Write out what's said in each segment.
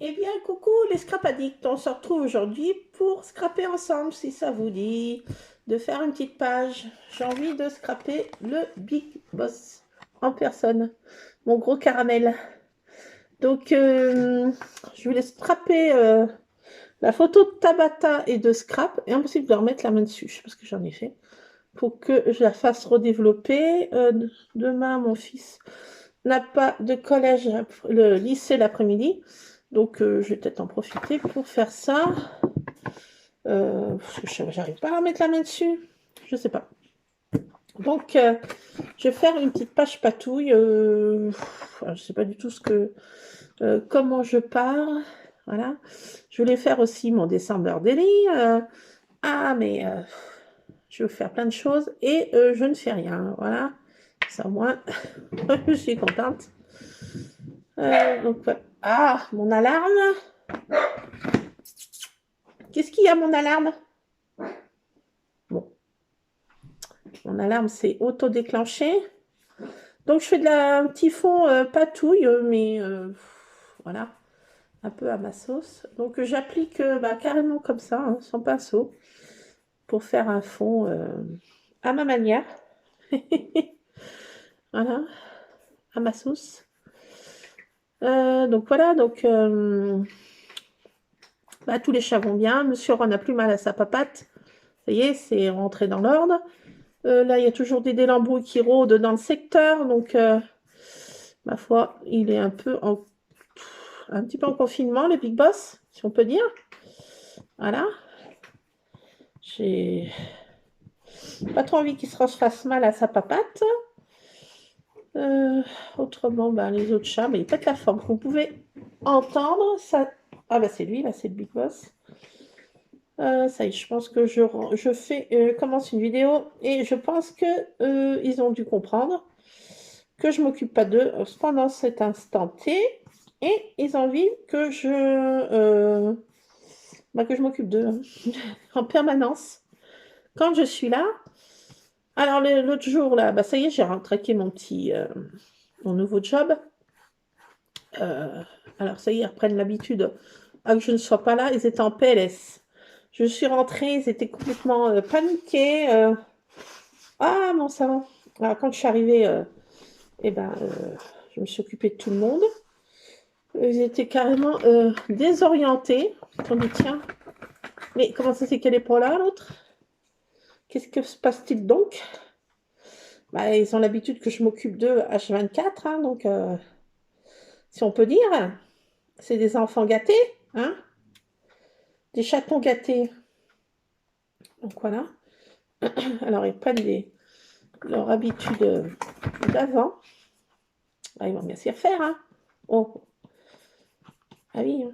Eh bien, coucou les scrap addicts, on se retrouve aujourd'hui pour scraper ensemble, si ça vous dit, de faire une petite page. J'ai envie de scraper le Big Boss en personne, mon gros caramel. Donc, je voulais scraper la photo de Tabata et de Scrap, et impossible de remettre la main dessus, parce que j'en ai fait, pour que je la fasse redévelopper. Demain, mon fils n'a pas de collège, le lycée l'après-midi. Donc, je vais peut-être en profiter pour faire ça. Parce que j'arrive pas à mettre la main dessus. Je sais pas. Donc, je vais faire une petite page patouille. Je sais pas du tout comment je pars. Voilà. Je voulais faire aussi mon December Daily. Mais je vais faire plein de choses et je ne fais rien. Voilà. Ça, au moins, je suis contente. Donc, voilà. Ah, mon alarme. Qu'est-ce qu'il y a, mon alarme? Bon. Mon alarme, c'est auto-déclenché. Donc, je fais un petit fond patouille, mais voilà, un peu à ma sauce. Donc, j'applique carrément comme ça, hein, sans pinceau, pour faire un fond à ma manière. Voilà, à ma sauce. Donc, voilà, donc... tous les chats vont bien. Monsieur Ron n'a plus mal à sa papate. Ça y est, c'est rentré dans l'ordre. Là, il y a toujours des délembrouilles qui rôdent dans le secteur. Donc, ma foi, il est un petit peu en confinement, le Big Boss, si on peut dire. Voilà. J'ai pas trop envie qu'il se fasse mal à sa papate. Autrement, les autres chats, ils pètent la forme. Vous pouvez entendre ça. Ah, c'est lui, là, c'est le Big Boss. Ça y est, je pense que je commence une vidéo et je pense que ils ont dû comprendre que je m'occupe pas d'eux pendant cet instant T et ils ont envie que je m'occupe d'eux en permanence quand je suis là. Alors l'autre jour là, ça y est, j'ai retraqué mon nouveau job. Alors ça y est, ils reprennent l'habitude que je ne sois pas là. Ils étaient en PLS. Je suis rentrée, ils étaient complètement paniqués. Ah mon savant. Alors quand je suis arrivée, je me suis occupée de tout le monde. Ils étaient carrément désorientés. On dit tiens, mais comment ça c'est qu'elle n'est pas là l'autre? Qu'est-ce que se passe-t-il donc? Ils ont l'habitude que je m'occupe d'eux H24, hein, donc si on peut dire, c'est des enfants gâtés, hein, des chatons gâtés. Donc voilà. Alors ils prennent leur habitude d'avant. Ils vont bien s'y refaire, hein. Oh. Ah oui.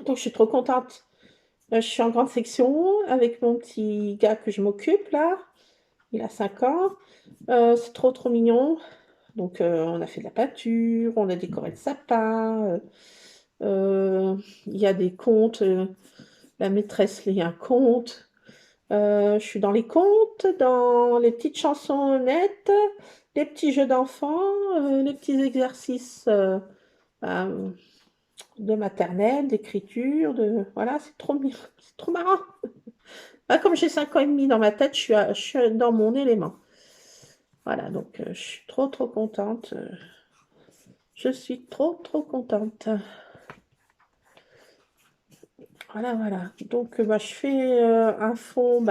Donc je suis trop contente. Je suis en grande section avec mon petit gars que je m'occupe là. Il a 5 ans. C'est trop mignon. Donc on a fait de la peinture, on a décoré le sapin. Il y a des contes. La maîtresse lit un conte. Je suis dans les contes, dans les petites chansonnettes, les petits jeux d'enfants, les petits exercices de maternelle, d'écriture, voilà, c'est trop marrant. Comme j'ai 5 ans et demi dans ma tête, je suis dans mon élément. Voilà, donc je suis trop contente. Je suis trop contente. Voilà. Donc je fais un fond,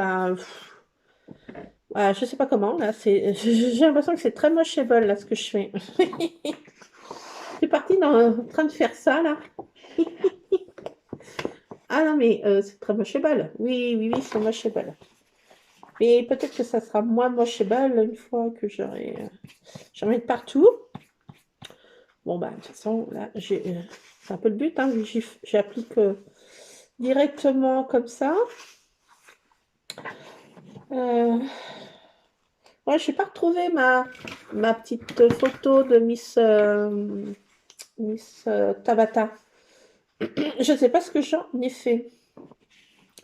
je sais pas comment, là, j'ai l'impression que c'est très mocheable, là, ce que je fais. Je suis partie en train de faire ça, là. Ah non, mais c'est très mocheable. Oui, oui, oui, c'est mocheable. Mais peut-être que ça sera moins mocheable une fois que j'en mets de partout. Bon, bah, de toute façon, là, c'est un peu le but, hein, vu que j'applique directement comme ça. Ouais, je n'ai pas retrouvé ma petite photo de Miss Tabata. Je ne sais pas ce que j'en ai fait.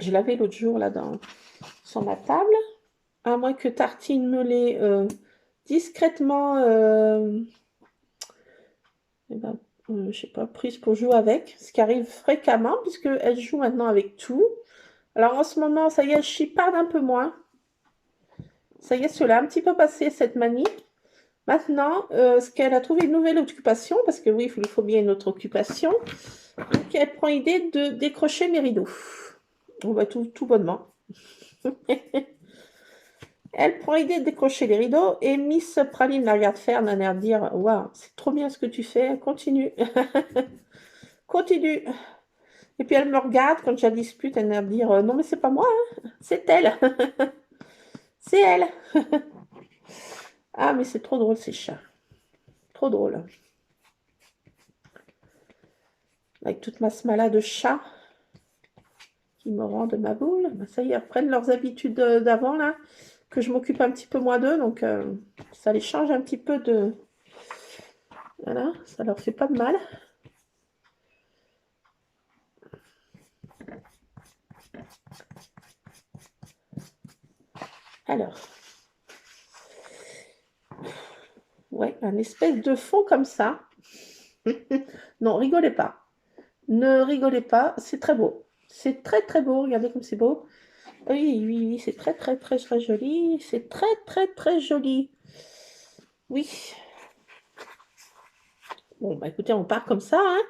Je l'avais l'autre jour là sur ma table. À moins que Tartine me l'ait discrètement je sais pas, prise pour jouer avec, ce qui arrive fréquemment, puisqu'elle joue maintenant avec tout. Alors en ce moment, ça y est, elle chiparde un peu moins. Ça y est, cela a un petit peu passé, cette manie. Maintenant, ce qu'elle a trouvé une nouvelle occupation, parce que oui, il faut bien une autre occupation, donc elle prend l'idée de décrocher mes rideaux. On va tout bonnement. Elle prend l'idée de décrocher les rideaux et Miss Praline la regarde faire d'un air de dire « Waouh, c'est trop bien ce que tu fais, continue. Continue. » Et puis elle me regarde quand je la dispute, elle a l'air de dire « Non mais c'est pas moi, hein, c'est elle. C'est elle. » Ah mais c'est trop drôle ces chats. Trop drôle. Avec toute ma smala de chat qui me rend de ma boule. Ben, ça y est, ils reprennent leurs habitudes d'avant là, que je m'occupe un petit peu moins d'eux, donc ça les change un petit peu de... Voilà, ça leur fait pas de mal. Alors, ouais, un espèce de fond comme ça. Non, rigolez pas. Ne rigolez pas, c'est très beau. C'est très très beau, regardez comme c'est beau. Oui, oui, oui, c'est très très très très joli. C'est très très très joli. Oui. Bon, bah écoutez, on part comme ça, hein.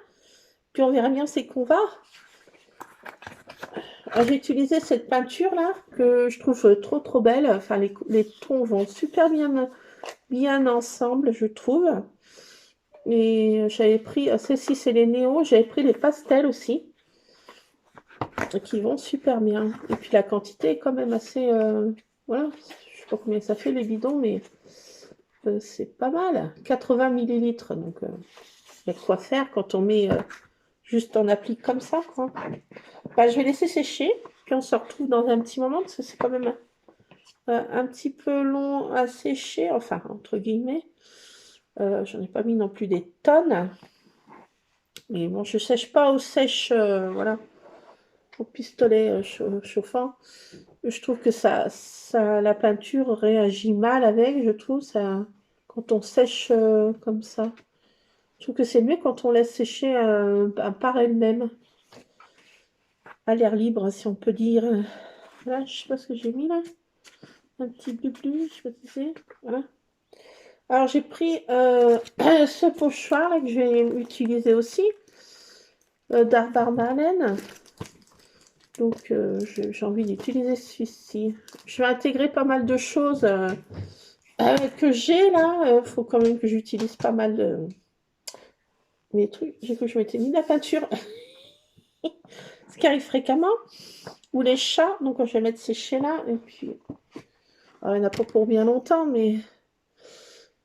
Puis on verra bien c'est qu'on va. J'ai utilisé cette peinture là, que je trouve trop trop belle. Enfin, les tons vont super bien ensemble, je trouve. Et j'avais pris, celle-ci c'est les néons, j'avais pris les pastels aussi, qui vont super bien. Et puis la quantité est quand même assez... voilà, je sais pas combien ça fait les bidons, mais c'est pas mal. 80 millilitres, donc il y a de quoi faire quand on met juste en applique comme ça, quoi. Bah, je vais laisser sécher, puis on se retrouve dans un petit moment, parce que c'est quand même un petit peu long à sécher, enfin, entre guillemets. J'en ai pas mis non plus des tonnes. Mais bon, je sèche pas au sèche, voilà, au pistolet chauffant. Je trouve que la peinture réagit mal avec, je trouve, ça, quand on sèche comme ça. Je trouve que c'est mieux quand on laisse sécher par elle-même, à l'air libre, si on peut dire. Là, je sais pas ce que j'ai mis là. Un petit bleu, je sais pas si c'est. Voilà. Alors, j'ai pris ce pochoir là, que je vais utiliser aussi, d'Arbarmalen. Donc, j'ai envie d'utiliser celui-ci. Je vais intégrer pas mal de choses que j'ai là. Il faut quand même que j'utilise pas mal de mes trucs. J'ai cru que je m'étais mis de la peinture. Ce qui arrive fréquemment. Ou les chats. Donc, je vais mettre sécher là. Et puis, alors, il n'y en a pas pour bien longtemps, mais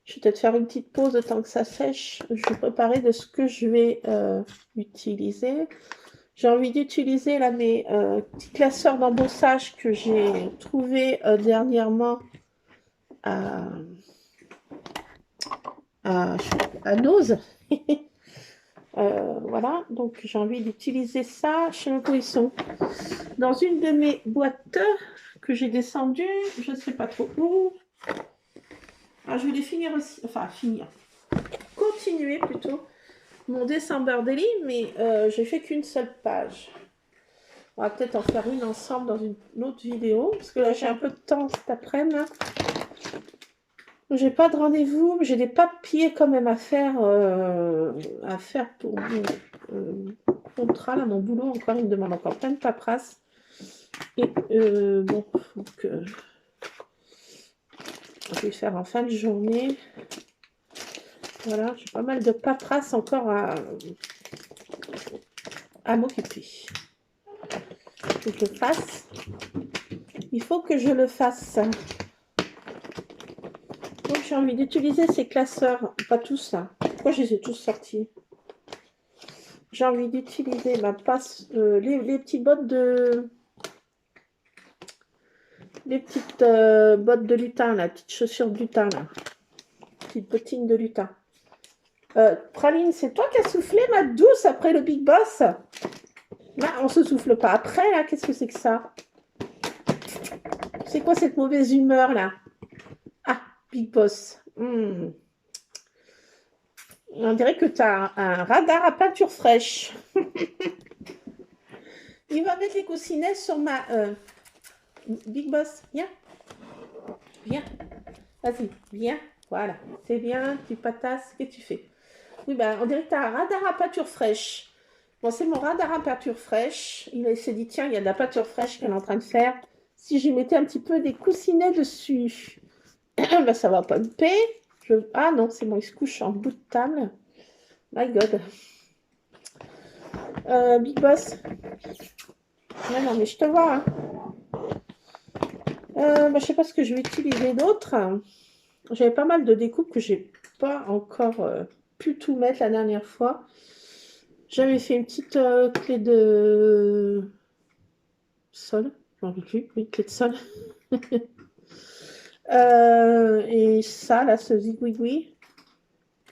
je vais peut-être faire une petite pause de temps que ça sèche. Je vais préparer de ce que je vais utiliser. J'ai envie d'utiliser là mes petits classeurs d'embossage que j'ai trouvé dernièrement à Nose. Voilà, donc j'ai envie d'utiliser ça. Je sais pas où ils sont. Dans une de mes boîtes que j'ai descendues, je ne sais pas trop où. Alors, je vais les finir aussi, enfin finir, continuer plutôt mon December Daily, mais j'ai fait qu'une seule page. On va peut-être en faire une ensemble dans une autre vidéo, parce que là j'ai un peu de temps cet après-midi. J'ai pas de rendez-vous, mais j'ai des papiers quand même à faire pour mon contrat, là, mon boulot. Encore, il me demande encore plein de paperasse. Et bon, donc, je vais faire en fin de journée. Voilà, j'ai pas mal de paperasse encore à m'occuper. faut que je le fasse. Il faut que je le fasse. Donc, j'ai envie d'utiliser ces classeurs. Pas tous, là. Pourquoi je les ai tous sortis? J'ai envie d'utiliser ma passe, les petites bottes de... Les petites bottes de lutin, là. Petites chaussures de lutin, là. Petites bottines de lutin. Praline, c'est toi qui as soufflé, ma douce, après le Big Boss? Là, on se souffle pas après, là. Qu'est-ce que c'est que ça? C'est quoi cette mauvaise humeur, là? Ah, Big Boss. On dirait que tu as un radar à peinture fraîche. Il va mettre les coussinets sur ma... Big Boss, viens. Viens. Vas-y, viens. Voilà, c'est bien, tu patasses, qu'est-ce que tu fais? Oui, ben, on dirait que tu as un radar à peinture fraîche. Bon, c'est mon radar à peinture fraîche. Il s'est dit, tiens, il y a de la peinture fraîche qu'elle est en train de faire. Si je mettais un petit peu des coussinets dessus, ben, ça va pas me payer. Ah non, c'est bon, il se couche en bout de table. My God. Big Boss. Ouais, non, mais je te vois. Hein. Ben, je sais pas ce que je vais utiliser d'autre. J'avais pas mal de découpes que j'ai pas encore pu tout mettre la dernière fois. J'avais fait une petite clé de sol. Je m'en rappelle plus. Oui, clé de sol. Et ça, là, ce zigouigoui,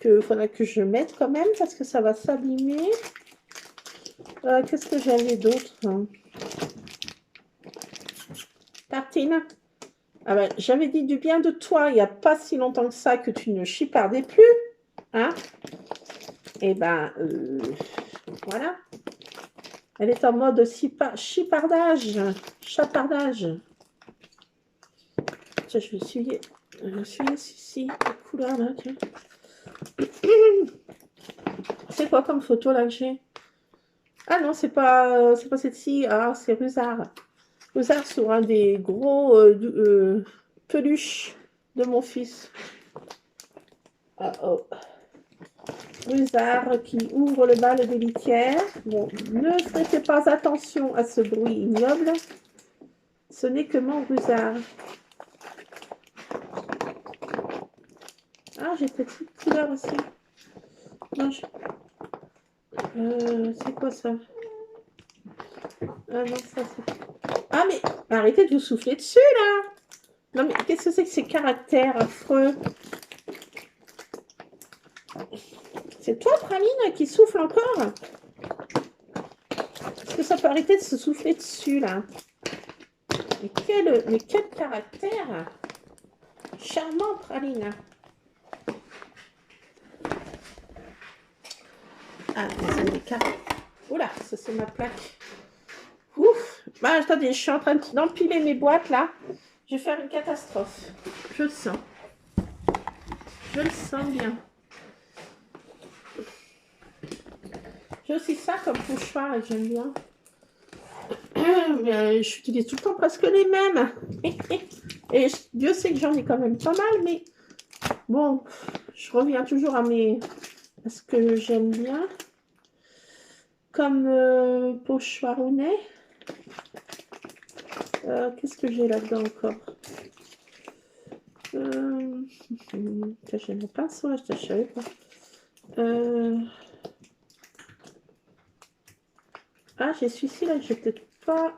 qu'il faudra que je mette quand même parce que ça va s'abîmer. Qu'est-ce que j'avais d'autre? Tartine. Ah ben, j'avais dit du bien de toi il n'y a pas si longtemps que ça que tu ne chipardais plus. Hein? Et ben, voilà. Elle est en mode chipardage, chapardage. Tiens, je vais essuyer ici, la couleur là, tiens. C'est quoi comme photo là que j'ai? Ah non, c'est pas celle-ci. Ah, c'est Rusard. Rusard sur un des gros peluches de mon fils. Ah oh. Rusard qui ouvre le bal des litières. Bon, ne prêtez pas attention à ce bruit ignoble. Ce n'est que mon Rusard. Ah, j'ai cette petite couleur aussi. Non, c'est quoi ça? Ah non, ça c'est... Ah mais arrêtez de vous souffler dessus là. Non mais qu'est-ce que c'est que ces caractères affreux? C'est toi Praline qui souffle encore? Est-ce que ça peut arrêter de se souffler dessus là? Mais quel caractère charmant Praline. Ah, c'est des caractères. Oula, ça c'est ma plaque. Ouf. Bah attendez, je suis en train d'empiler mes boîtes là. Je vais faire une catastrophe. Je le sens. Je le sens bien. J'ai aussi ça comme pochoir et j'aime bien. J'utilise tout le temps presque les mêmes. Et Dieu sait que j'en ai quand même pas mal, mais bon, je reviens toujours à ce que j'aime bien. Comme pochoir au nez. Qu'est-ce que j'ai là-dedans encore? J'ai mon pinceau là, je savais pas. Ah, j'ai celui-ci là, je vais peut-être pas.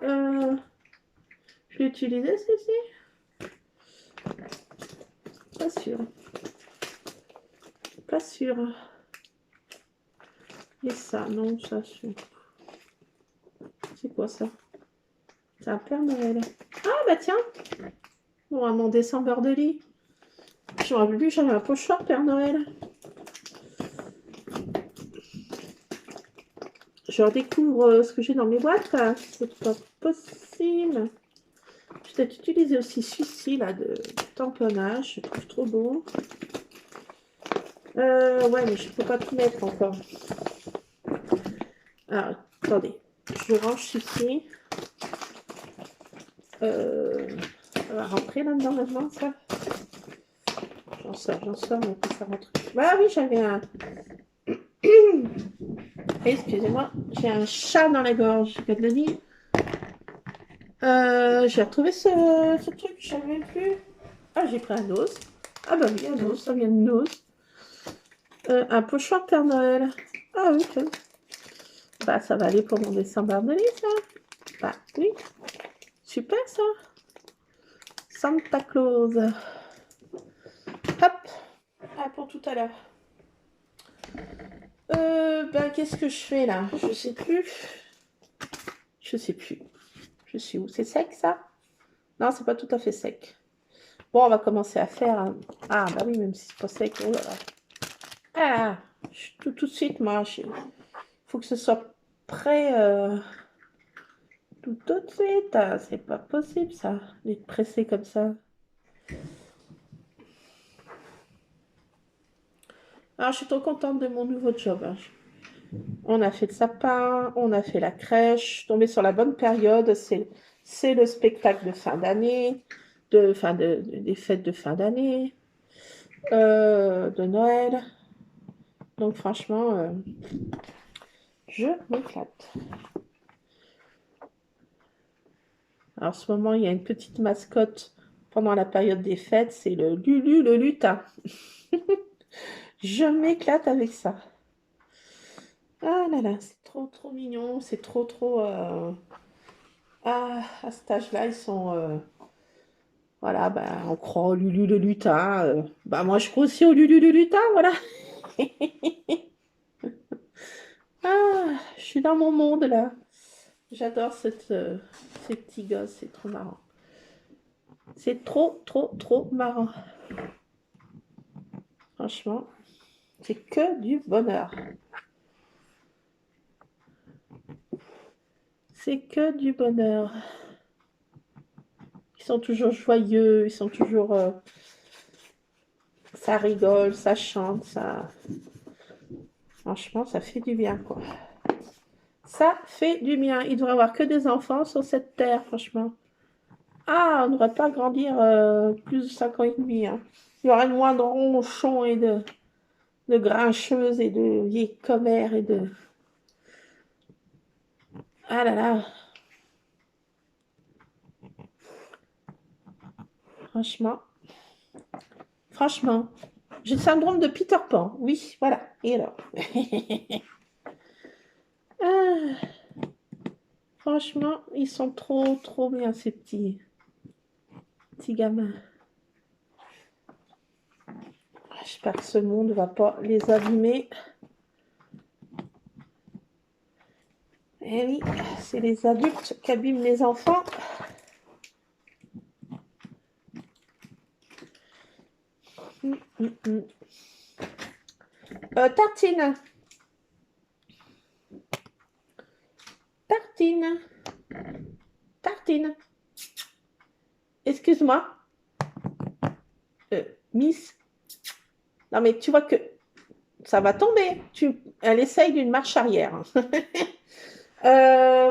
Je vais utiliser celui-ci. Pas sûr. Pas sûr. Et ça, non, ça, c'est quoi ça? C'est un Père Noël. Ah, bah tiens! Bon, à mon décembre de lit. Je me rappelle plus, j'avais un pochoir Père Noël. Je redécouvre ce que j'ai dans mes boîtes. C'est pas possible. Je vais peut-être utiliser aussi celui-ci là de tamponnage. Je trouve trop beau. Ouais, mais je peux pas tout mettre encore. Alors, attendez. Je range celui-ci. Ça va rentrer là-dedans maintenant, ça. J'en sors, mais après ça rentre. Bah oui, j'avais un... Excusez-moi, j'ai un chat dans la gorge, je le dis. J'ai retrouvé ce truc, je savais plus. Ah, j'ai pris un os. Ah bah oui, un os, ça vient de nos. Un pochoir Père Noël. Ah oui, tiens. Bah ça va aller pour mon dessin barbelé, ça. Bah oui, super ça. Santa Claus. Hop. Ah, pour tout à l'heure. Ben, qu'est-ce que je fais là? Je sais plus. Je sais plus. Je suis où? C'est sec ça? Non, c'est pas tout à fait sec. Bon, on va commencer à faire. Ah, bah oui, même si c'est pas sec. Oh là là. Ah, tout de suite, moi, il faut que ce soit prêt tout de suite. Ah, c'est pas possible ça, d'être pressé comme ça. Alors, je suis trop contente de mon nouveau job, hein. On a fait le sapin, on a fait la crèche, tombé sur la bonne période. C'est le spectacle de fin d'année, des fêtes de fin d'année, de Noël. Donc, franchement, je m'éclate. Alors, en ce moment, il y a une petite mascotte pendant la période des fêtes, c'est le Lulu le lutin. Je m'éclate avec ça. Ah là là, c'est trop mignon, c'est trop. Ah, à cet âge-là, ils sont. Voilà, bah, on croit au Lulu le lutin. Bah, moi, je crois aussi au Lulu le lutin, voilà. Ah, je suis dans mon monde là. J'adore ces petits gosses, c'est trop marrant. C'est trop marrant. Franchement, c'est que du bonheur. C'est que du bonheur. Ils sont toujours joyeux, ils sont toujours. Ça rigole, ça chante, ça. Franchement, ça fait du bien, quoi. Ça fait du bien. Il devrait y avoir que des enfants sur cette terre, franchement. Ah, on ne devrait pas grandir plus de 5 ans et demi, hein. Il y aurait moins de ronchons et de grincheuses et de vieilles commères et de. Ah là là, franchement. Franchement. J'ai le syndrome de Peter Pan. Oui, voilà. Et alors? Ah, franchement, ils sont trop bien, ces petits gamins. J'espère que ce monde ne va pas les abîmer. Eh oui, c'est les adultes qui abîment les enfants. Tartine. Tartine. Tartine. Excuse-moi. Miss. Non, mais tu vois que ça va tomber. Elle essaye d'une marche arrière.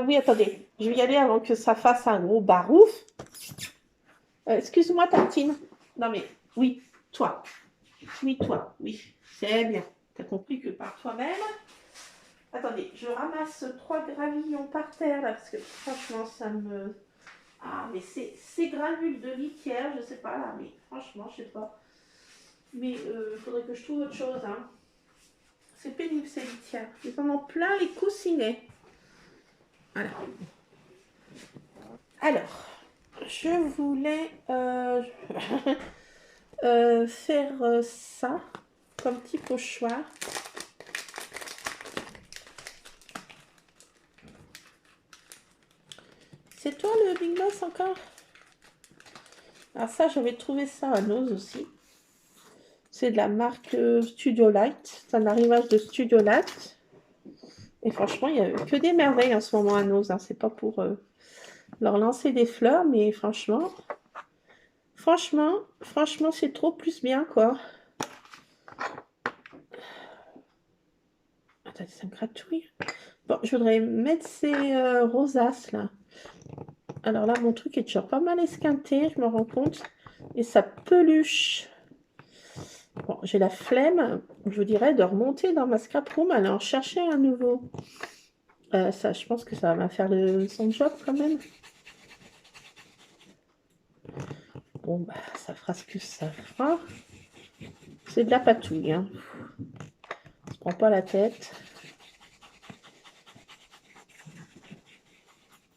Oui, attendez. Je vais y aller avant que ça fasse un gros barouf. Excuse-moi, Tartine. Non, mais oui, toi. Oui, toi. Oui, c'est bien. T'as compris que par toi-même. Attendez, je ramasse 3 gravillons par terre là, parce que franchement, ça me. Ah, mais ces granules de litière, je sais pas là, mais franchement, je sais pas. Mais il faudrait que je trouve autre chose, hein. C'est pénible ces litières. Ils en ont plein les coussinets. Voilà. Alors, je voulais faire ça comme petit pochoir. C'est toi le Big Boss encore? Alors ça, j'avais trouvé ça à Nose aussi. C'est de la marque Studio Light. C'est un arrivage de Studio Light. Et franchement, il n'y a que des merveilles en ce moment à Nose, hein. C'est pas pour leur lancer des fleurs, mais franchement, c'est trop plus bien, quoi. Attends, ça me gratouille. Bon, je voudrais mettre ces rosaces, là. Alors là, mon truc est déjà pas mal esquinté, je me rends compte. Et ça peluche. Bon, j'ai la flemme, je vous dirais, de remonter dans ma scrap room, aller en chercher un nouveau. Ça, je pense que ça va faire son job quand même. bon, bah, ça fera ce que ça fera. C'est de la patouille, hein. On se prend pas la tête.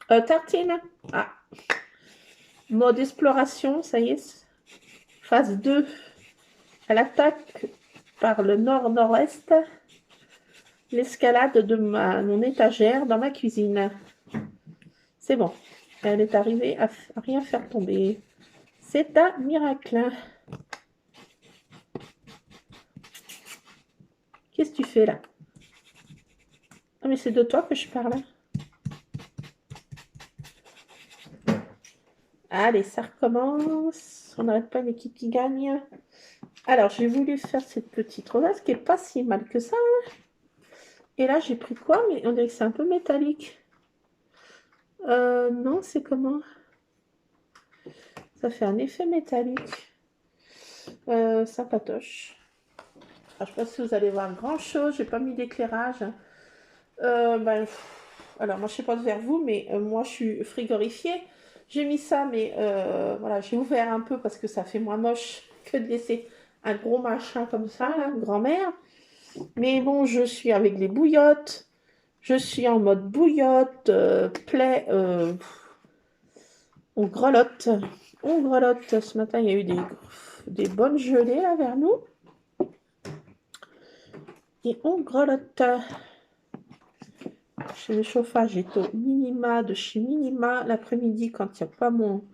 Tartine. Ah. Mode exploration, ça y est. Phase 2. Elle attaque par le nord-nord-est. L'escalade de mon étagère dans ma cuisine. C'est bon. Elle est arrivée à rien faire tomber. C'est un miracle. Qu'est-ce que tu fais là? Ah, mais c'est de toi que je parle. Allez, ça recommence. On n'arrête pas l'équipe qui gagne. Alors, j'ai voulu faire cette petite rosace qui est pas si mal que ça. Et là, j'ai pris quoi? Mais on dirait que c'est un peu métallique. Non, c'est comment? Ça fait un effet métallique. Sympatoche. Alors, je ne sais pas si vous allez voir grand-chose. J'ai pas mis d'éclairage. Alors, moi, je ne sais pas vers vous, mais moi, je suis frigorifiée. J'ai mis ça, mais voilà, j'ai ouvert un peu parce que ça fait moins moche que de laisser un gros machin comme ça, là, grand-mère. Mais bon, je suis avec les bouillottes. Je suis en mode bouillotte, on grelotte. On grelotte. Ce matin, il y a eu des bonnes gelées là vers nous. Et on grelotte. Chez le chauffage, est au minima de chez Minima. L'après-midi, quand il n'y a pas mon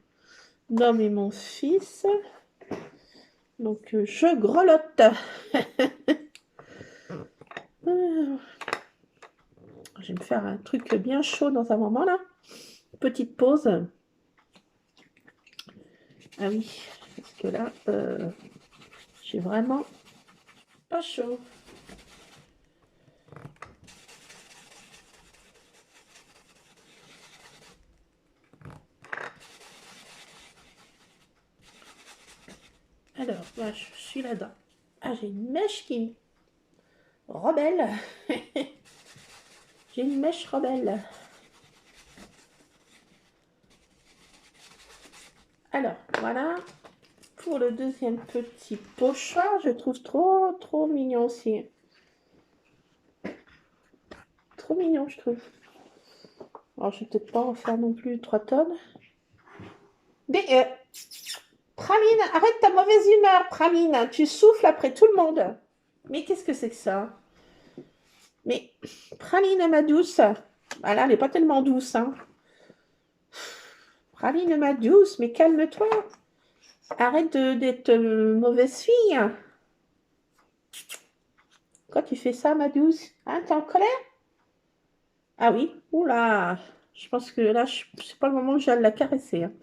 homme et mon fils. Donc, je grelotte. Je vais me faire un truc bien chaud dans un moment là. Petite pause. Ah oui, parce que là, j'ai vraiment pas chaud. Alors, là, je suis là-dedans. Ah, j'ai une mèche qui rebelle. J'ai une mèche rebelle. Alors, voilà. Pour le deuxième petit pochoir, je trouve trop mignon aussi. Trop mignon, je trouve. Alors, je vais peut-être pas en faire non plus 3 tonnes. Mais, Praline, arrête ta mauvaise humeur, Praline. Tu souffles après tout le monde. Mais qu'est-ce que c'est que ça? Mais, Praline, ma douce. Ah là, elle n'est pas tellement douce, hein. Praline, ma douce, mais calme-toi. Arrête d'être mauvaise fille. Quand tu fais ça, ma douce, hein, t'es en colère? Ah oui, oula. Je pense que là, c'est pas le moment que j'aille la caresser, hein.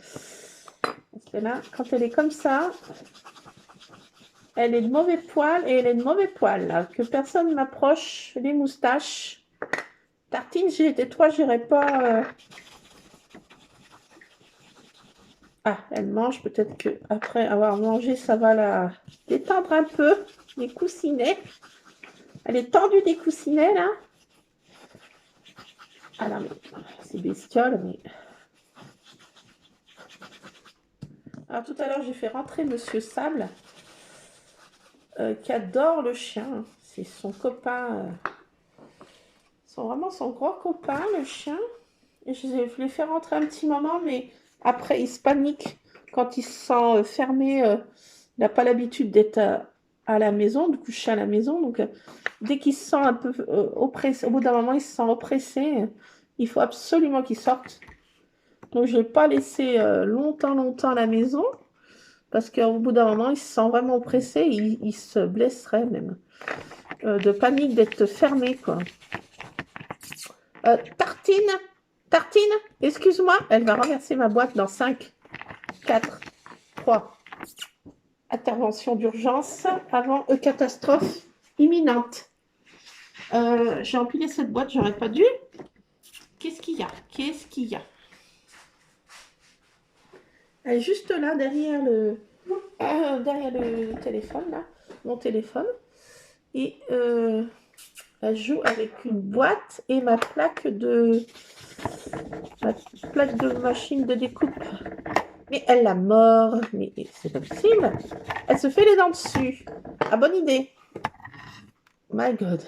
Parce que là, quand elle est comme ça, elle est de mauvais poil et elle est de mauvais poil. Là. Que personne m'approche les moustaches. Tartine, si j'étais toi, j'irais pas... Ah, elle mange. Peut-être que après avoir mangé, ça va la détendre un peu. Les coussinets. Elle est tendue des coussinets, là. Ah non, mais c'est bestiole, mais... Alors, tout à l'heure, j'ai fait rentrer Monsieur Sable, qui adore le chien. C'est son copain... C'est vraiment son gros copain, le chien. Et je l'ai fait rentrer un petit moment, mais après, il se panique quand il se sent fermé. Il n'a pas l'habitude d'être à la maison, de coucher à la maison. Donc, dès qu'il se sent un peu oppressé, au bout d'un moment, il se sent oppressé. Il faut absolument qu'il sorte. Donc, je ne vais pas laisser longtemps à la maison. Parce qu'au bout d'un moment, il se sent vraiment oppressé. Il se blesserait même. De panique d'être fermé, quoi. Tartine, excuse-moi, elle va renverser ma boîte dans 5, 4, 3. Intervention d'urgence avant catastrophe imminente. J'ai empilé cette boîte, j'aurais pas dû. Qu'est-ce qu'il y a? Elle est juste là, derrière le téléphone, là, mon téléphone. Et elle joue avec une boîte et ma plaque de machine de découpe. Mais elle l'a mort. Mais c'est pas possible. Elle se fait les dents dessus. Ah, bonne idée. My God.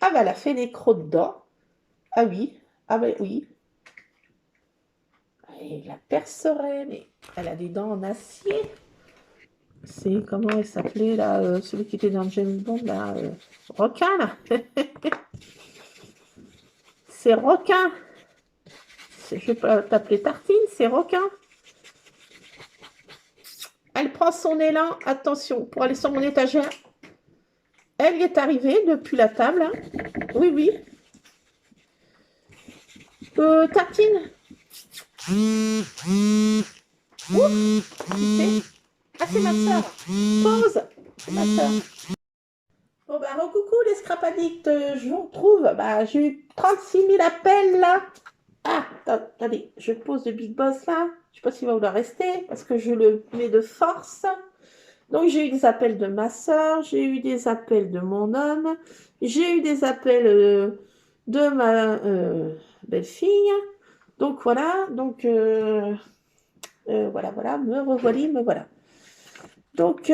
Ah, bah, elle a fait des crocs dedans. Ah oui. Ah, bah oui. Et la percerait, mais elle a des dents en acier. C'est comment elle s'appelait là, celui qui était dans James Bond là, requin là. C'est requin. Je vais pas t'appeler tartine, c'est requin. Elle prend son élan, attention, pour aller sur mon étagère. Elle y est arrivée depuis la table. Hein. Oui, oui. Tartine. Ouf, ah, c'est ma soeur. Pause. C'est ma soeur. Bon, bah, recoucou les scrap addicts, je vous retrouve. Bah, j'ai eu 36 000 appels là. Ah, attendez, je pose le Big Boss là. Je sais pas s'il va vouloir rester parce que je le mets de force. Donc, j'ai eu des appels de ma soeur, j'ai eu des appels de mon homme, j'ai eu des appels de ma belle-fille. Donc, voilà. Donc, voilà. Me revoilà, me voilà. Donc,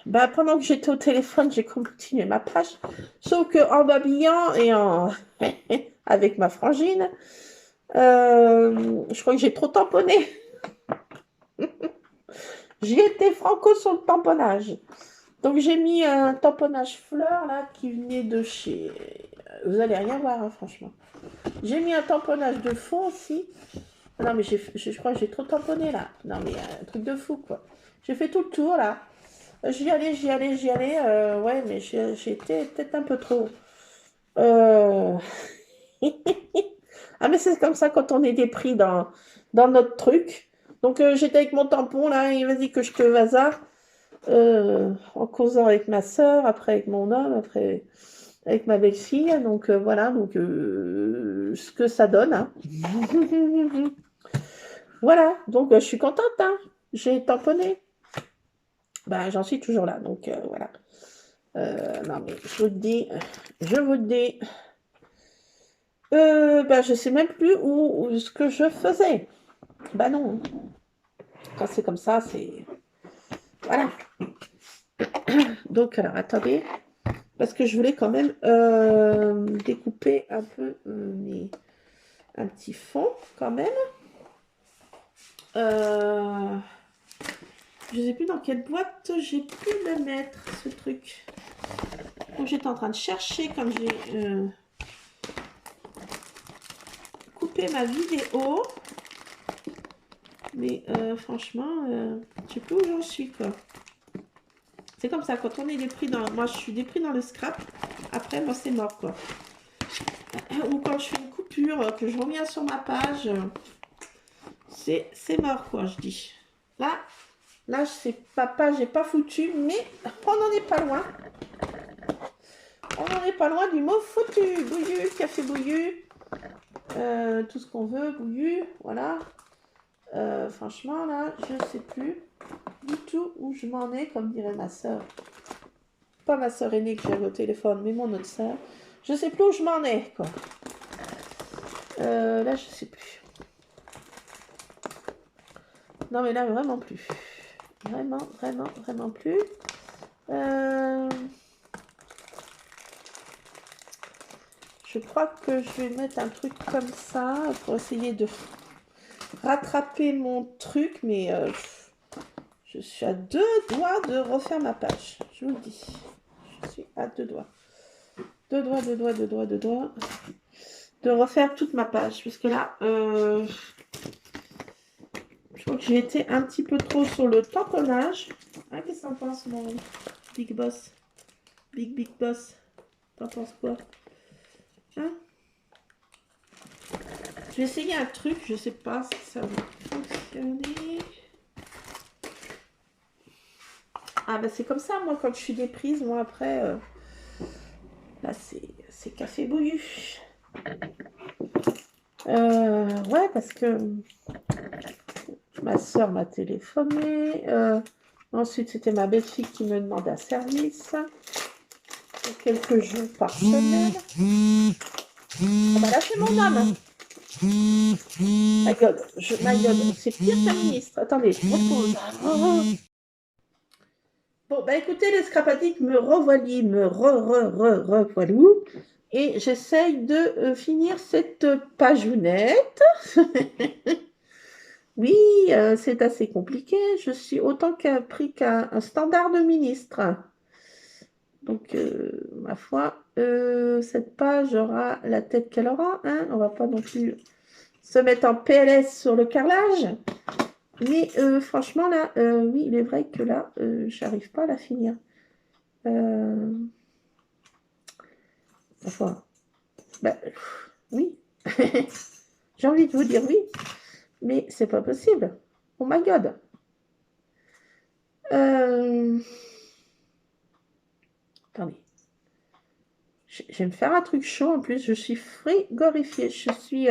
bah, pendant que j'étais au téléphone, j'ai continué ma page. Sauf qu'en m'habillant et en avec ma frangine, je crois que j'ai trop tamponné. J'ai été franco sur le tamponnage. Donc, j'ai mis un tamponnage fleur là qui venait de chez. Vous allez rien voir, hein, franchement. J'ai mis un tamponnage de fond aussi. Non, mais je crois que j'ai trop tamponné là. Non, mais un truc de fou quoi. J'ai fait tout le tour là. J'y allais. Ouais, mais j'ai été peut-être un peu trop. Ah, mais c'est comme ça quand on est dépris dans notre truc. Donc, j'étais avec mon tampon là, et vas-y que je te vasard. En causant avec ma soeur, après avec mon homme, après avec ma belle-fille. Donc, voilà, donc ce que ça donne. Hein. Voilà, donc je suis contente. Hein. J'ai tamponné. Ben, j'en suis toujours là, donc voilà. Non, mais je vous le dis, ben, je sais même plus où ce que je faisais. Ben non, quand c'est comme ça, c'est... Voilà. Donc, alors, attendez, parce que je voulais quand même découper un peu un petit fond, quand même. Je sais plus dans quelle boîte j'ai pu le mettre, ce truc. Donc, j'étais en train de chercher, comme j'ai... couper ma vidéo, mais franchement je sais plus où j'en suis quoi. C'est comme ça quand on est dépris dans, moi je suis dépris dans le scrap, après moi c'est mort quoi. Ou quand je fais une coupure que je reviens sur ma page, c'est mort quoi, je dis. Là c'est pas page, j'ai pas foutu, mais on n'en est pas loin. On n'en est pas loin du mot foutu. Bouillu, café bouillu, tout ce qu'on veut, bouillu, voilà. Franchement, là, je sais plus du tout où je m'en ai, comme dirait ma soeur. Pas ma soeur aînée que j'avais au téléphone, mais mon autre soeur. Je sais plus où je m'en ai, quoi. Là, je sais plus. Non, mais là, vraiment plus. Vraiment plus. Je crois que je vais mettre un truc comme ça pour essayer de rattraper mon truc, mais je suis à 2 doigts de refaire ma page, je vous le dis. Je suis à 2 doigts. 2 doigts de refaire toute ma page, puisque là, je crois que j'ai été un petit peu trop sur le tamponnage. Ah, qu'est-ce que t'en penses, mon Big Boss? Big Boss, t'en penses quoi? Hein? Je vais essayer un truc, je sais pas si ça va fonctionner. Ah bah c'est comme ça, moi, quand je suis déprise, moi, après, là, c'est café bouillu. Ouais, parce que ma soeur m'a téléphoné. Ensuite, c'était ma belle-fille qui me demandait un service. Quelques jours par semaine. Ah bah là, c'est mon homme. My God, my God, c'est pire qu'un ministre. Attendez, je repose. Oh. Bon, bah écoutez, les scrap addicts, me revoilà, me revoilou. Et j'essaye de finir cette pageounette. Oui, c'est assez compliqué. Je suis autant pris qu'un standard de ministre. Donc, ma foi, cette page aura la tête qu'elle aura. Hein. On va pas non plus se mettre en PLS sur le carrelage. Mais franchement, là, oui, il est vrai que là, j'arrive pas à la finir. Enfin, bah, oui. J'ai envie de vous dire oui, mais c'est pas possible. Oh my God. Attendez. Je vais me faire un truc chaud en plus. Je suis frigorifiée. Je suis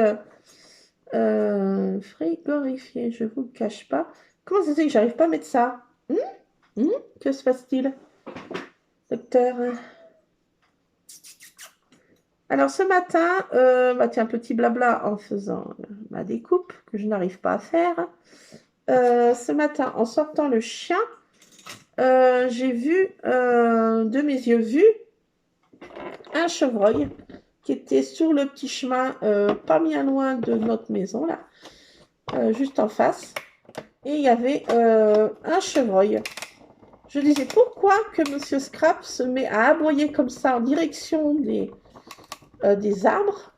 frigorifiée. Je vous le cache pas. Comment ça se fait que j'arrive pas à mettre ça? Que se passe-t-il, docteur? Alors ce matin, bah tiens, petit blabla en faisant ma découpe que je n'arrive pas à faire. Ce matin, en sortant le chien, j'ai vu de mes yeux vus un chevreuil qui était sur le petit chemin, pas bien loin de notre maison là, juste en face. Et il y avait un chevreuil. Je disais pourquoi que Monsieur Scrap se met à aboyer comme ça en direction des arbres,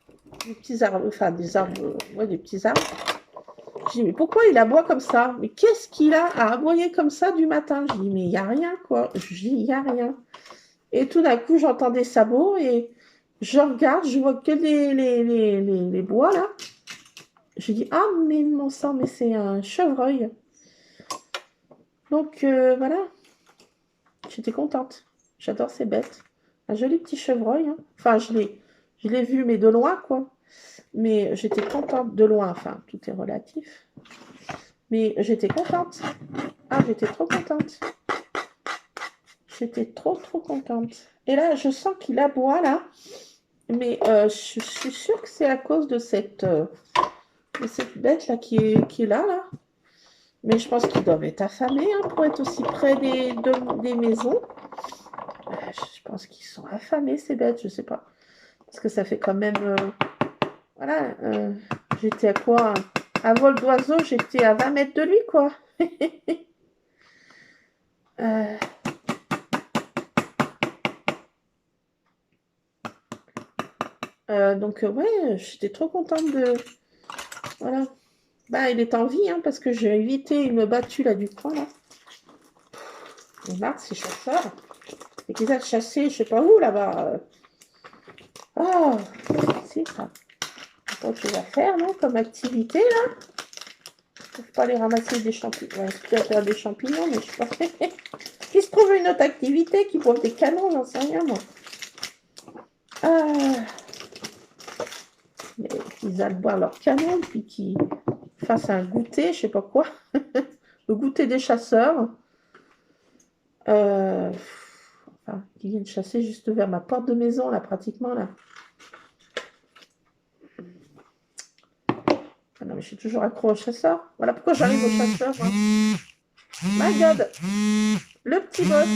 des petits arbres, enfin des arbres, ouais, des petits arbres. Je dis mais pourquoi il aboie comme ça? Mais qu'est-ce qu'il a à aboyer comme ça du matin? Je dis mais il n'y a rien quoi. Je dis il n'y a rien. Et tout d'un coup j'entends des sabots et je regarde, je vois que les bois là. Je dis ah mais mon sang, mais c'est un chevreuil. Donc voilà, j'étais contente. J'adore ces bêtes. Un joli petit chevreuil. Hein. Enfin je l'ai vu mais de loin quoi. Mais j'étais contente de loin, enfin, tout est relatif. Mais j'étais contente. Ah, j'étais trop contente. J'étais trop contente. Et là, je sens qu'il aboie, là. Mais je suis sûre que c'est à cause de cette bête-là qui est là, là. Mais je pense qu'ils doivent être affamés hein, pour être aussi près des maisons. Je pense qu'ils sont affamés, ces bêtes, je sais pas. Parce que ça fait quand même... voilà, j'étais à quoi? À vol d'oiseau, j'étais à 20 mètres de lui, quoi. Donc, ouais, j'étais trop contente de... Voilà. Bah, il est en vie, hein, parce que j'ai évité une battue, là, du coin, là. Il marre, ces chasseurs. Et qu'ils aient chassé, je sais pas où, là-bas. Oh, c'est ça. Pas autre chose à faire, non, comme activité, là. Je peux pas aller ramasser des champignons. Ouais, je peux faire des champignons, mais je sais pas. Qu'il se trouve une autre activité, qui pose des canons, j'en sais rien, moi. Mais qu'ils aillent boire leur canon, puis qu'ils fassent un goûter, je sais pas quoi. Le goûter des chasseurs. Enfin, qui viennent chasser juste vers ma porte de maison, là, pratiquement, là. Ah non, mais je suis toujours accro aux chasseurs. Voilà pourquoi j'arrive aux chasseurs, moi. My God. Le petit boss.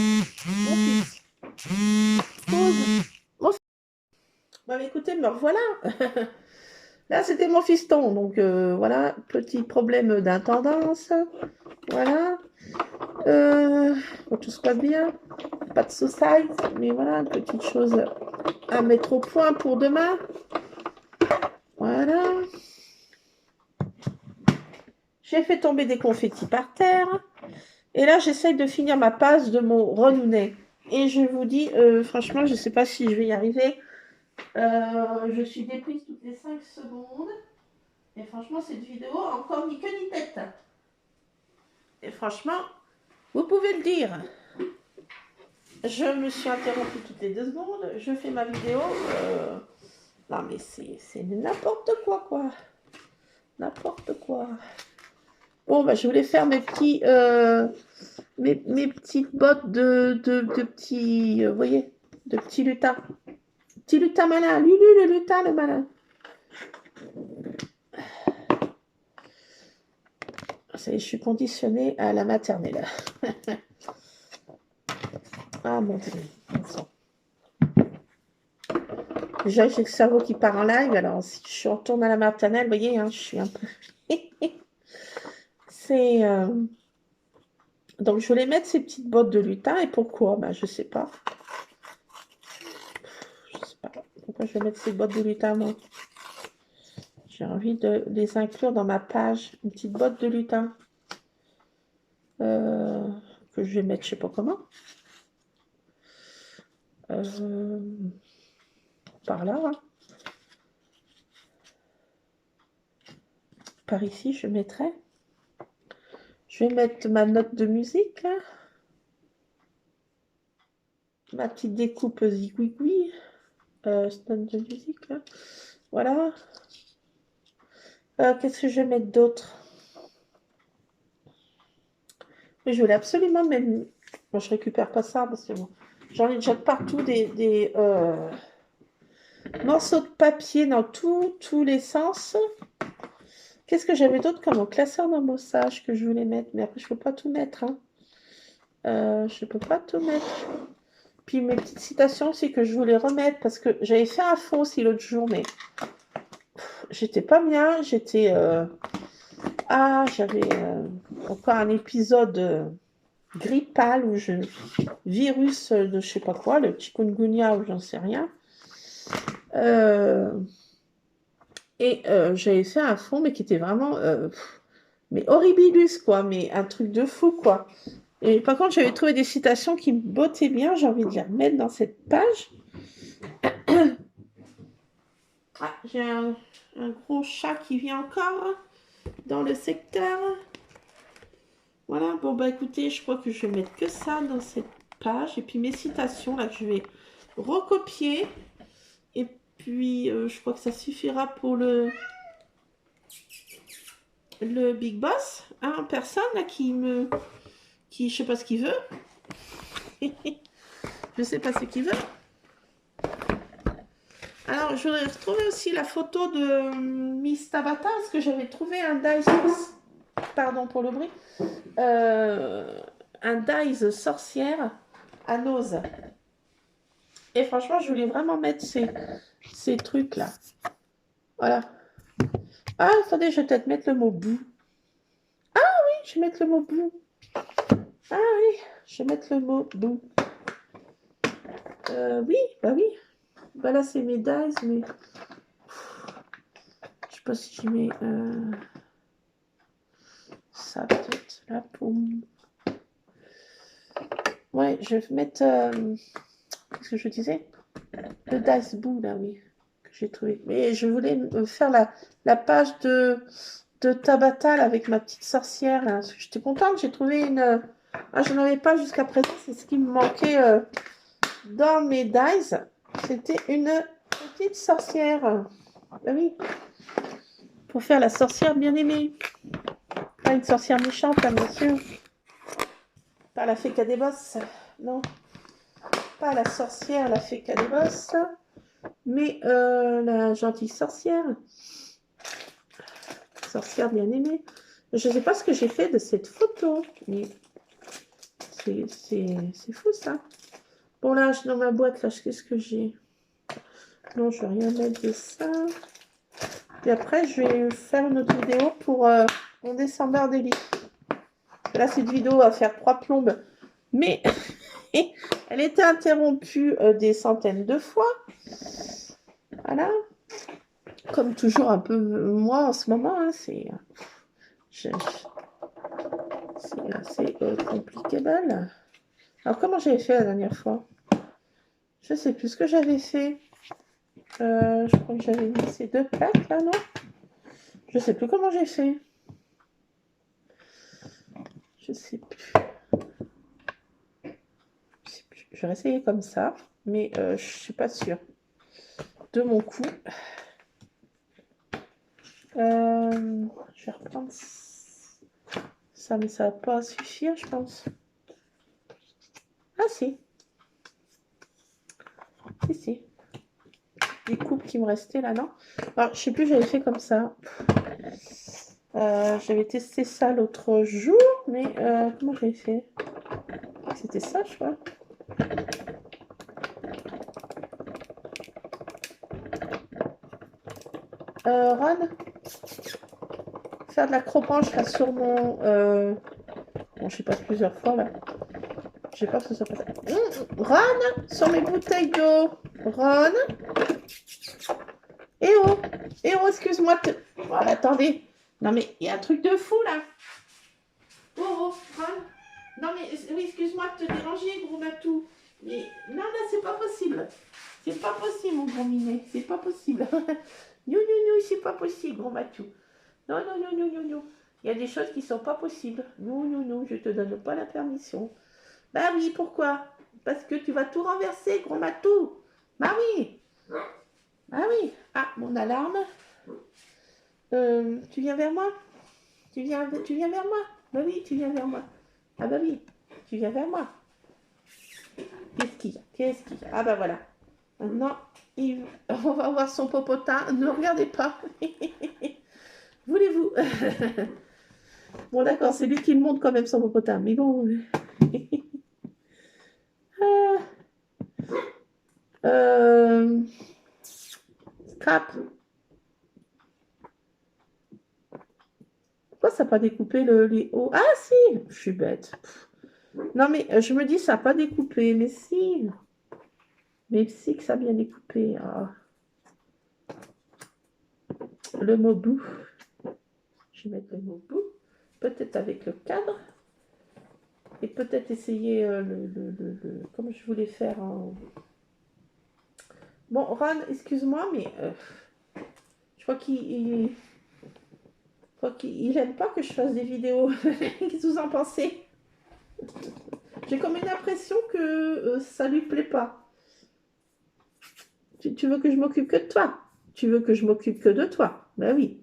Mon fils. Pause. Mon fils. Bah, écoutez, me revoilà. Là, c'était mon fiston. Donc, voilà. Petit problème d'intendance. Voilà. Tout se passe bien. Pas de suicide. Mais voilà, petite chose à mettre au point pour demain. Voilà. J'ai fait tomber des confettis par terre. Et là, j'essaye de finir ma passe de mon renounet. Et je vous dis, franchement, je ne sais pas si je vais y arriver. Je suis déprise toutes les 5 secondes. Et franchement, cette vidéo, encore ni queue ni tête. Et franchement, vous pouvez le dire. Je me suis interrompue toutes les 2 secondes. Je fais ma vidéo. Non, mais c'est n'importe quoi, quoi. N'importe quoi. Bon, bah, je voulais faire mes petits... mes petites bottes de petits... vous voyez, de petits lutins. Petit lutin malin. Lulu, le lutin, le malin. Ça y est, je suis conditionnée à la maternelle. Ah mon Dieu. Déjà, j'ai le cerveau qui part en live. Alors, si je retourne à la maternelle, vous voyez, hein, je suis un peu... C'est... Donc, je voulais mettre ces petites bottes de lutin. Et pourquoi? Ben, je sais pas. Je sais pas. Pourquoi je vais mettre ces bottes de lutin, moi? J'ai envie de les inclure dans ma page. Une petite botte de lutin. Que je vais mettre, je sais pas comment. Par là. Hein. Par ici, je mettrai. Je vais mettre ma note de musique, là. Ma petite découpe zigouigoui. Stand de musique, là. Voilà. Qu'est-ce que je vais mettre d'autre? Mais je voulais absolument même... Bon, je récupère pas ça parce que bon, j'en ai déjà partout des morceaux de papier dans tous les sens. Qu'est-ce que j'avais d'autre comme un classeur d'embossage que je voulais mettre? Mais après, je peux pas tout mettre. Hein. Je peux pas tout mettre. Puis mes petites citations aussi que je voulais remettre parce que j'avais fait un fond aussi l'autre jour, mais j'étais pas bien. J'étais... Ah, j'avais encore un épisode grippal ou virus de je sais pas quoi, le chikungunya ou j'en sais rien. Et j'avais fait un fond, mais qui était vraiment... mais horribilus, quoi. Mais un truc de fou, quoi. Et par contre, j'avais trouvé des citations qui me bottaient bien. J'ai envie de les remettre dans cette page. Ah, j'ai un gros chat qui vient encore dans le secteur. Voilà, bon bah écoutez, je crois que je vais mettre que ça dans cette page. Et puis mes citations, là, que je vais recopier. Et puis, je crois que ça suffira pour le Big Boss. Hein, personne, là, je sais pas ce qu'il veut. Je sais pas ce qu'il veut. Alors, je voudrais retrouver aussi la photo de Miss Tabata, parce que j'avais trouvé un dice... Pardon pour le bruit. Un dice sorcière à Nose. Et franchement, je voulais vraiment mettre ces trucs-là. Voilà. Ah, attendez, je vais peut-être mettre le mot boue. Ah oui, je vais mettre le mot boue. Ah oui, je vais mettre le mot boue. Oui, bah oui. Bah là, c'est mes dice, mais... Je sais pas si je mets... Ça, peut-être, la paume. Ouais, je vais mettre... Qu'est-ce que je disais? Le dice boue, là, oui. Que j'ai trouvé. Mais je voulais faire la page de Tabata, là, avec ma petite sorcière, là. J'étais contente, j'ai trouvé une... Ah, je n'en avais pas jusqu'à présent, c'est ce qui me manquait dans mes dice. C'était une petite sorcière. Ah oui. Pour faire la sorcière bien aimée. Pas une sorcière méchante, hein, bien sûr. Pas la fée qui a des bosses. Non. Pas la sorcière, la fée qui a des bosses. Mais la gentille sorcière. Sorcière bien aimée. Je ne sais pas ce que j'ai fait de cette photo. Mais c'est fou, ça. Bon, là, dans ma boîte, là, qu'est-ce que j'ai? Non, je ne vais rien mettre de ça. Et après, je vais faire une autre vidéo pour mon descendeur des lits. Là, cette vidéo va faire 3 plombes. Mais elle était interrompue des centaines de fois. Voilà. Comme toujours, un peu moi en ce moment, hein, c'est assez compliqué. Alors, comment j'avais fait la dernière fois? Je ne sais plus ce que j'avais fait. Je crois que j'avais mis ces 2 plaques là, non? Je ne sais plus comment j'ai fait. Je ne sais plus. Je vais essayer comme ça, mais je ne suis pas sûre de mon coup. Je vais reprendre ça, mais ça va pas suffire, je pense. Ah si. Si. Les coupes qui me restaient là, non? Alors, je sais plus, j'avais fait comme ça. J'avais testé ça l'autre jour, mais comment j'ai fait? C'était ça, je crois. Ron, faire de l'acropanche là sur mon... Bon, je sais pas plusieurs fois là. J'ai peur que ce soit pas ça. Ron, sur mes bouteilles d'eau. Ron. Eh oh, eh oh, excuse-moi. Voilà, attendez. Non mais il y a un truc de fou là. Oh, oh, Ron. Non mais oui, excuse-moi de te déranger, gros matou. Mais non, là, c'est pas possible. C'est pas possible, mon gros minet. C'est pas possible. Non, non, non, c'est pas possible, gros matou. Non, non, non, non, non, non. Il y a des choses qui sont pas possibles. Non, non, non, je te donne pas la permission. Bah oui, pourquoi? Parce que tu vas tout renverser, gros matou. Bah oui. Ah oui. Ah, mon alarme. Tu viens vers moi? Tu viens vers moi? Bah oui, tu viens vers moi. Ah bah oui, tu viens vers moi. Qu'est-ce qu'il y a? Qu'est-ce qu'il y a? Ah bah voilà. Maintenant, on va voir son popotin. Ne regardez pas. Voulez-vous? Bon d'accord, c'est lui qui le montre quand même son popotin. Mais bon. Ah. Scrap. Pourquoi ça n'a pas découpé les hauts? Ah si, je suis bête. Non mais je me dis ça n'a pas découpé, mais si. Mais si que ça a bien découpé. Ah. Le mot bout. Je vais mettre le mot bout. Peut-être avec le cadre. Et peut-être essayer comme je voulais faire en... Bon, Ron, excuse-moi, mais je crois qu'il n'aime pas que je fasse des vidéos. Qu'est-ce que vous en pensez? J'ai comme une impression que ça lui plaît pas. Tu veux que je m'occupe que de toi? Tu veux que je m'occupe que de toi? Ben oui.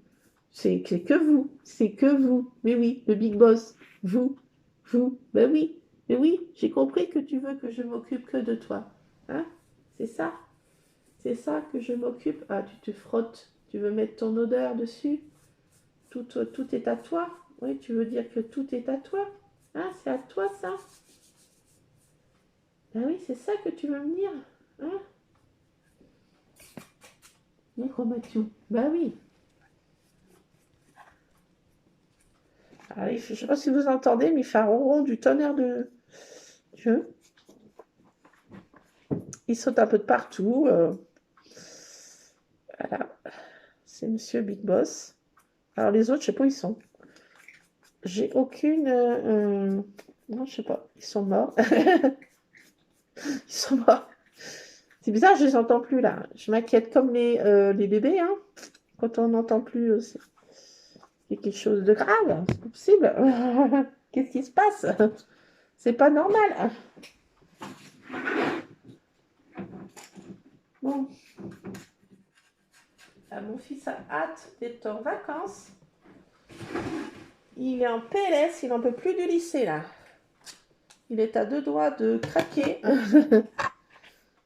C'est que vous. C'est que vous. Mais oui, le big boss. Vous. Vous. Ben oui. Mais oui, j'ai compris que tu veux que je m'occupe que de toi. Hein? C'est ça? C'est ça que je m'occupe? Ah, tu te frottes. Tu veux mettre ton odeur dessus? Tout est à toi? Oui, tu veux dire que tout est à toi? Hein? C'est à toi ça? Ben oui, c'est ça que tu veux me dire? Hein? Micro Mathieu. Ben oui. Ah, je ne sais pas si vous entendez, mais il fait un ronron du tonnerre de Dieu. Il saute un peu de partout. Voilà. C'est Monsieur Big Boss. Alors les autres, je sais pas où ils sont. J'ai aucune... non, je sais pas. Ils sont morts. Ils sont morts. C'est bizarre, je les entends plus là. Je m'inquiète comme les bébés, hein. Quand on n'entend plus, c'est quelque chose de grave. C'est pas possible. Qu'est-ce qui se passe? C'est pas normal. Bon. Ah, mon fils a hâte d'être en vacances. Il est en PLS, il n'en peut plus du lycée là. Il est à 2 doigts de craquer.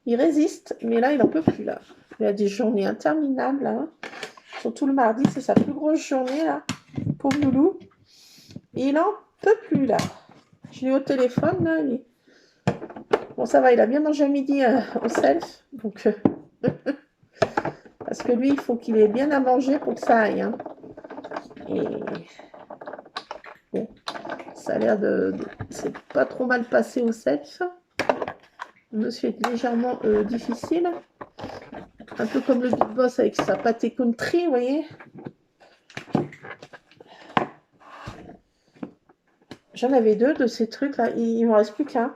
Il résiste, mais là il n'en peut plus là. Il a des journées interminables là. Surtout le mardi, c'est sa plus grosse journée là. Pauvre loulou. Et il n'en peut plus là. Je l'ai au téléphone là. Bon ça va, il a bien mangé à midi au self. Donc parce que lui, il faut qu'il ait bien à manger pour que ça aille. Hein. Et bon, ça a l'air c'est pas trop mal passé au self. Le monsieur est légèrement difficile. Un peu comme le Big Boss avec sa pâté country, vous voyez. J'en avais 2 de ces trucs là. Il ne me reste plus qu'un.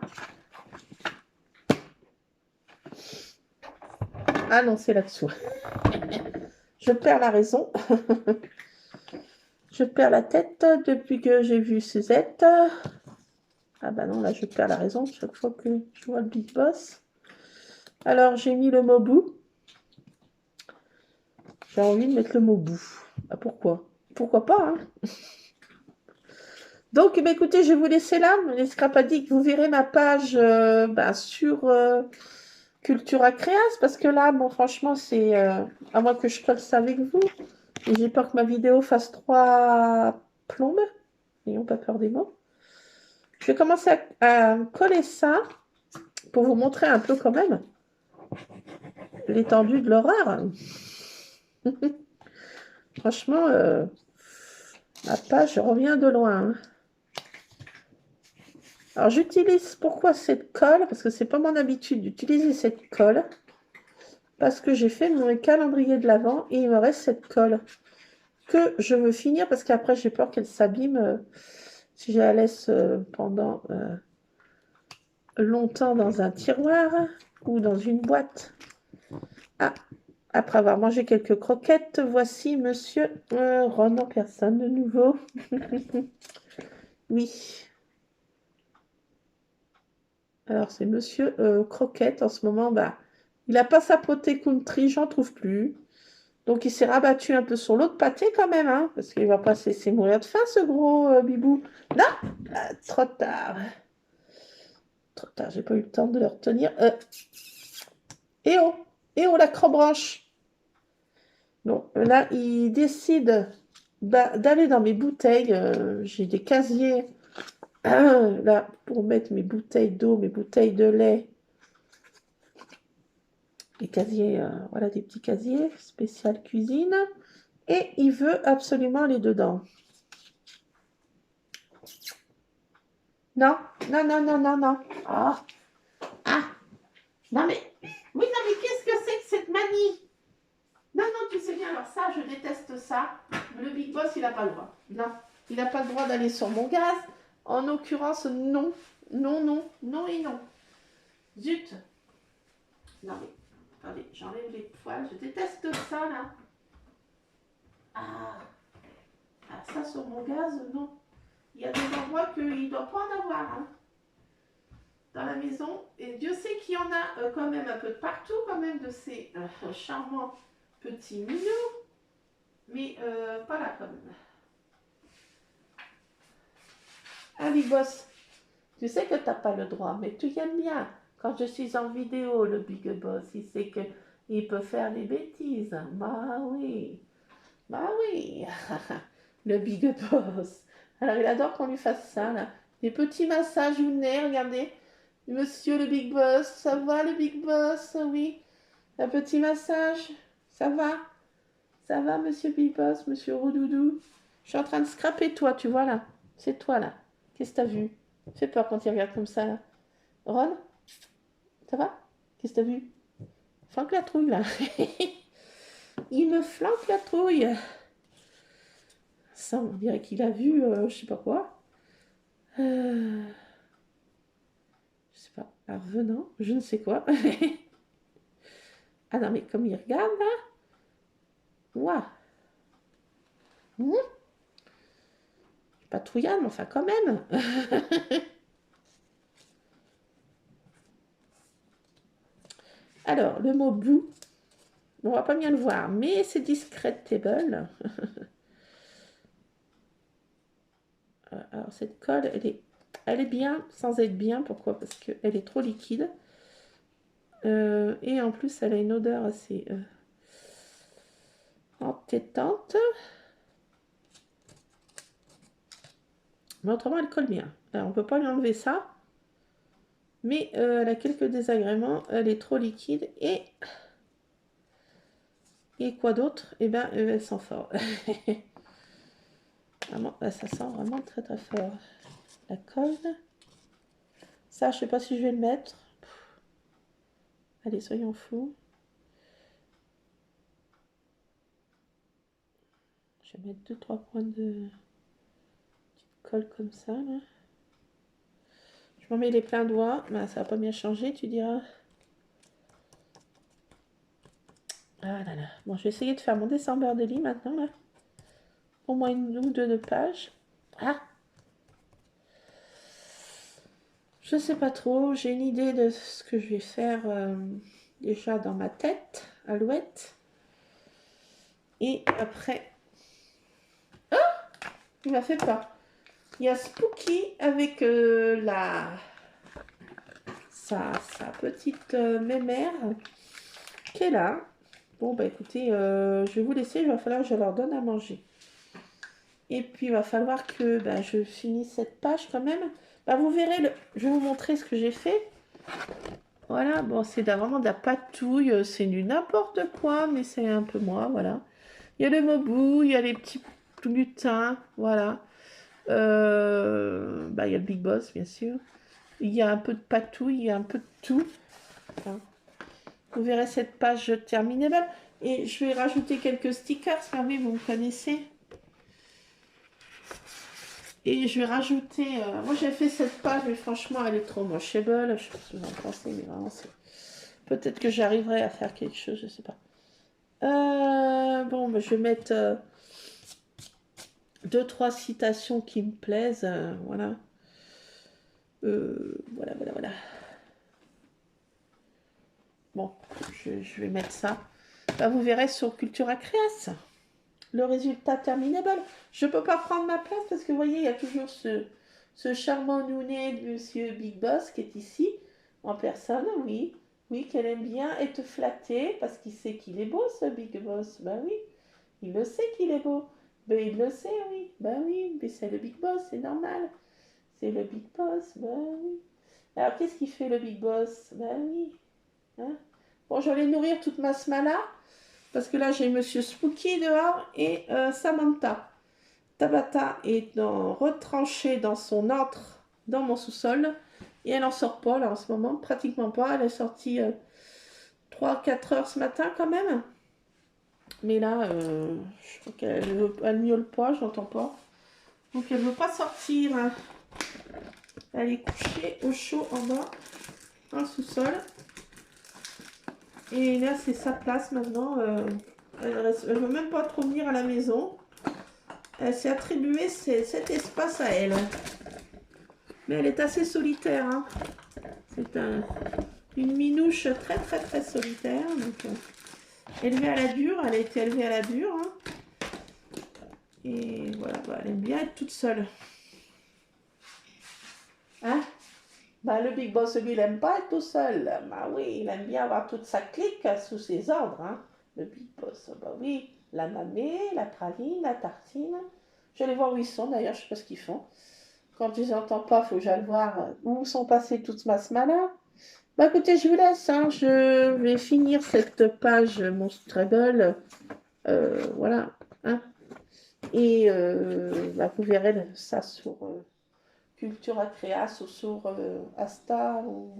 Ah non, c'est là-dessous. Je perds la raison. Je perds la tête depuis que j'ai vu Suzette. Ah bah non, là je perds la raison chaque fois que je vois le Big Boss. Alors j'ai mis le mot bout. J'ai envie de mettre le mot bout. Ah, pourquoi? Pourquoi pas, hein? Donc, bah, écoutez, je vais vous laisser là. Les Scrapadiques, vous verrez ma page sur Cultura Créas, parce que là, bon, franchement, c'est à moins que je colle ça avec vous. Et j'ai peur que ma vidéo fasse 3 plombes. N'ayons pas peur des mots. Je vais commencer à coller ça pour vous montrer un peu quand même l'étendue de l'horreur. Franchement, la page revient de loin. Hein. Alors j'utilise pourquoi cette colle? Parce que c'est pas mon habitude d'utiliser cette colle. Parce que j'ai fait mon calendrier de l'Avent et il me reste cette colle que je veux finir parce qu'après j'ai peur qu'elle s'abîme si je la laisse pendant longtemps dans un tiroir ou dans une boîte. Ah, après avoir mangé quelques croquettes, voici monsieur Ron en personne de nouveau. Oui. Alors c'est monsieur Croquette en ce moment, bah, il n'a pas sa potée country, j'en trouve plus. Donc il s'est rabattu un peu sur l'autre pâté quand même, hein, parce qu'il va pas se laisser mourir de faim ce gros bibou. Non, trop tard. Trop tard, j'ai pas eu le temps de le retenir. Et oh la crobranche. Donc là, il décide d'aller dans mes bouteilles. J'ai des casiers là pour mettre mes bouteilles d'eau, mes bouteilles de lait. Les casiers, voilà des petits casiers spécial cuisine. Et il veut absolument aller dedans. Non, non, non, non, non, non. Oh. Ah, non mais, oui, non mais qu'est-ce que c'est que cette manie? Non, non, tu sais bien, alors ça, je déteste ça. Mais le Big Boss, il n'a pas le droit. Non, il n'a pas le droit d'aller sur mon gaz. En l'occurrence, non, non, non, non et non. Zut. Non mais, attendez, j'enlève les poils. Je déteste ça, là. Ah, ça sur mon gaz, non. Il y a des endroits qu'il ne doit pas en avoir, hein, dans la maison. Et Dieu sait qu'il y en a quand même un peu de partout, quand même, de ces charmants petits mignons. Mais pas là, quand même. Ah, Big Boss, tu sais que tu n'as pas le droit, mais tu aimes bien. Quand je suis en vidéo, le Big Boss, il sait qu'il peut faire des bêtises. Bah oui, bah oui. Le Big Boss. Alors, il adore qu'on lui fasse ça, là. Des petits massages au nez, regardez. Monsieur le Big Boss, ça va le Big Boss? Oui. Un petit massage, ça va? Ça va, monsieur Big Boss, monsieur Roudoudou? Je suis en train de scraper toi, tu vois, là. C'est toi, là. Qu'est-ce que t'as vu? Fais peur quand il regarde comme ça, là. Ron, ça va? Qu'est-ce que t'as vu? Flanque la trouille, là. Il me flanque la trouille. Ça, on dirait qu'il a vu, je sais pas quoi. Je sais pas, un revenant, je ne sais quoi. Ah non, mais comme il regarde, là. Waouh. Pas trouillade, mais enfin, quand même. Alors, le mot blue, on va pas bien le voir, mais c'est discretable. Alors, cette colle, elle est bien sans être bien. Pourquoi? Parce qu'elle est trop liquide. Et en plus, elle a une odeur assez entêtante. Mais autrement, elle colle bien. Alors, on peut pas lui enlever ça. Mais elle a quelques désagréments. Elle est trop liquide. Et quoi d'autre? Eh bien, elle sent fort. Vraiment, ça sent vraiment très très fort. La colle. Ça, je sais pas si je vais le mettre. Allez, soyons fous. Je vais mettre 2-3 points de colle comme ça, là. Je m'en mets les pleins doigts. Ben, ça va pas bien changer, tu diras. Ah là là. Bon, je vais essayer de faire mon dessin beurre de lit maintenant, là. Au moins une ou deux de pages. Ah! Je sais pas trop. J'ai une idée de ce que je vais faire déjà dans ma tête. Alouette. Et après... Ah! Il m'a fait peur. Il y a Spooky avec sa petite mémère qui est là. Bon, bah écoutez, je vais vous laisser, il va falloir que je leur donne à manger. Et puis, il va falloir que bah, je finisse cette page quand même. Bah, vous verrez, je vais vous montrer ce que j'ai fait. Voilà, bon, c'est vraiment de la patouille, c'est du n'importe quoi, mais c'est un peu moi, voilà. Il y a le Mobu, il y a les petits glutins, voilà. Bah, il y a le Big Boss, bien sûr. Il y a un peu de patouille, il y a un peu de tout. Voilà. Vous verrez cette page terminable. Et je vais rajouter quelques stickers, ah oui, vous me connaissez. Et je vais rajouter... moi, j'ai fait cette page, mais franchement, elle est trop mochable. Je sais pas ce que vous en pensez, mais vraiment, c'est... Peut-être que j'arriverai à faire quelque chose, je sais pas. Bon, bah, je vais mettre 2-3 citations qui me plaisent. Voilà. Voilà. Bon, je vais mettre ça. Bah, vous verrez sur Cultura Créas. Le résultat terminable. Je ne peux pas prendre ma place parce que vous voyez, il y a toujours ce charmant nounet de Monsieur Big Boss qui est ici, en personne, oui. Oui, qu'elle aime bien et te flatter parce qu'il sait qu'il est beau, ce Big Boss. Ben oui, il le sait qu'il est beau. Ben il le sait, oui. Ben oui, mais c'est le Big Boss, c'est normal. C'est le Big Boss, ben oui. Alors, qu'est-ce qu'il fait le Big Boss? Ben oui. Hein, bon, je vais aller nourrir toute ma smala. Parce que là, j'ai Monsieur Spooky dehors et Samantha. Tabata est retranchée dans son antre, dans mon sous-sol. Et elle n'en sort pas, là, en ce moment. Pratiquement pas. Elle est sortie 3-4 heures ce matin, quand même. Mais là, je crois qu'elle miaule pas, j'entends pas. Donc, elle ne veut pas sortir. Hein. Elle est couchée au chaud en bas, dans le sous-sol. Et là, c'est sa place maintenant. Elle ne veut même pas trop venir à la maison. Elle s'est attribué cet espace à elle. Mais elle est assez solitaire. Hein. C'est une minouche très solitaire. Donc, élevée à la dure. Elle a été élevée à la dure. Hein. Et voilà, bah, elle aime bien être toute seule. Hein? Bah, le Big Boss, lui, il n'aime pas être tout seul. Bah oui, il aime bien avoir toute sa clique sous ses ordres. Hein. Le Big Boss, bah oui. La mamée, la praline, la tartine. Je vais aller voir où ils sont d'ailleurs, je ne sais pas ce qu'ils font. Quand je les entends pas, il faut que j'aille voir où sont passées toutes ma semaine. Bah écoutez, je vous laisse. Hein. Je vais finir cette page Monstrable. Voilà. Hein. Et bah, vous verrez ça sur Cultura Créas ou sur Asta ou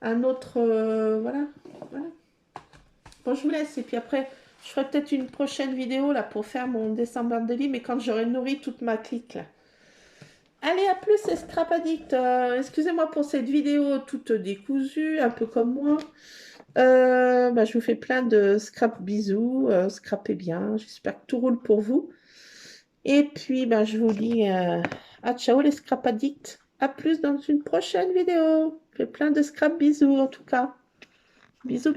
un autre. Voilà. Bon, je vous laisse. Et puis après, je ferai peut-être une prochaine vidéo là pour faire mon dessin bande de lit, mais quand j'aurai nourri toute ma clique là. Allez, à plus, c'est Scrap Addict. Excusez-moi pour cette vidéo toute décousue, un peu comme moi. Bah, je vous fais plein de scrap bisous. Scrapez bien. J'espère que tout roule pour vous. Et puis, bah, je vous dis à ciao les Scrap Addicts. À plus dans une prochaine vidéo. Je fais plein de scrap bisous en tout cas. Bisous.